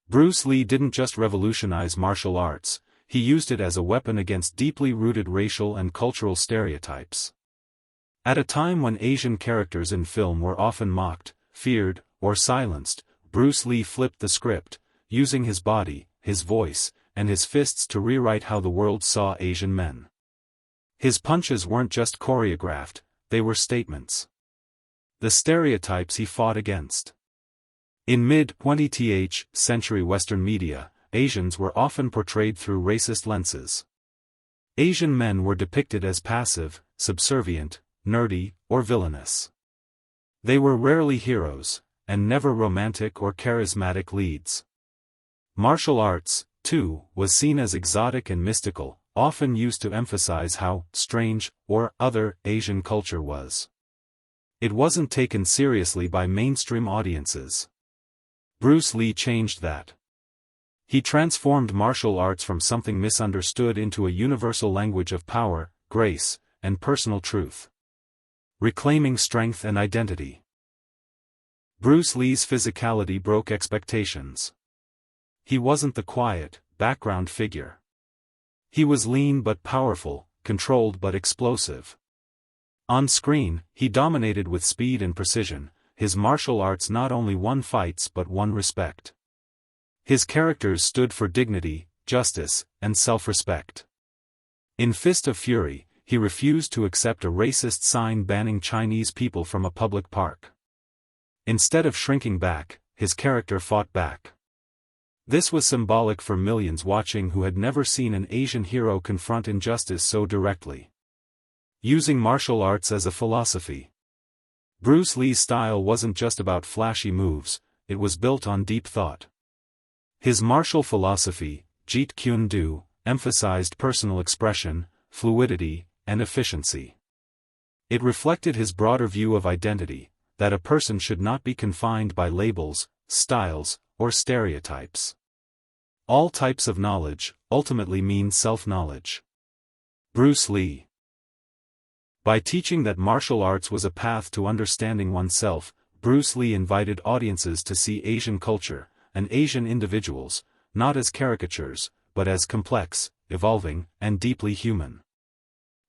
Bruce Lee didn't just revolutionize martial arts, he used it as a weapon against deeply rooted racial and cultural stereotypes. At a time when Asian characters in film were often mocked, feared, or silenced, Bruce Lee flipped the script, using his body, his voice, and his fists to rewrite how the world saw Asian men. His punches weren't just choreographed, they were statements. The stereotypes he fought against. In mid-20th century Western media, Asians were often portrayed through racist lenses. Asian men were depicted as passive, subservient, nerdy, or villainous. They were rarely heroes, and never romantic or charismatic leads. Martial arts, too, was seen as exotic and mystical, often used to emphasize how strange or other Asian culture was. It wasn't taken seriously by mainstream audiences. Bruce Lee changed that. He transformed martial arts from something misunderstood into a universal language of power, grace, and personal truth. Reclaiming strength and identity. Bruce Lee's physicality broke expectations. He wasn't the quiet, background figure. He was lean but powerful, controlled but explosive. On screen, he dominated with speed and precision. His martial arts not only won fights but won respect. His characters stood for dignity, justice, and self-respect. In Fist of Fury, he refused to accept a racist sign banning Chinese people from a public park. Instead of shrinking back, his character fought back. This was symbolic for millions watching who had never seen an Asian hero confront injustice so directly. Using martial arts as a philosophy. Bruce Lee's style wasn't just about flashy moves, it was built on deep thought. His martial philosophy, Jeet Kune Do, emphasized personal expression, fluidity, and efficiency. It reflected his broader view of identity, that a person should not be confined by labels, styles, or stereotypes. All types of knowledge ultimately mean self-knowledge. Bruce Lee. By teaching that martial arts was a path to understanding oneself, Bruce Lee invited audiences to see Asian culture, and Asian individuals, not as caricatures, but as complex, evolving, and deeply human.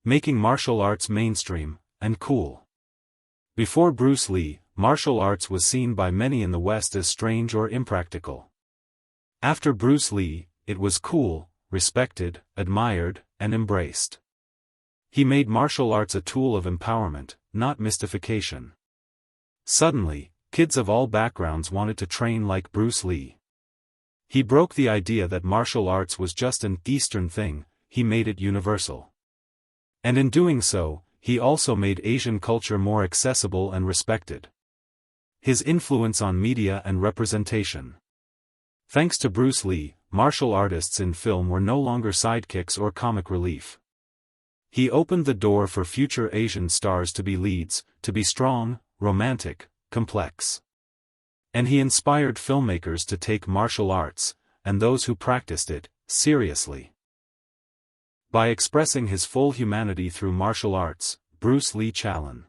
Making martial arts mainstream, and cool. Before Bruce Lee, martial arts was seen by many in the West as strange or impractical. After Bruce Lee, it was cool, respected, admired, and embraced. He made martial arts a tool of empowerment, not mystification. Suddenly, kids of all backgrounds wanted to train like Bruce Lee. He broke the idea that martial arts was just an Eastern thing, he made it universal. And in doing so, he also made Asian culture more accessible and respected. His influence on media and representation. Thanks to Bruce Lee, martial artists in film were no longer sidekicks or comic relief. He opened the door for future Asian stars to be leads, to be strong, romantic, complex. And he inspired filmmakers to take martial arts, and those who practiced it, seriously. By expressing his full humanity through martial arts, Bruce Lee challenged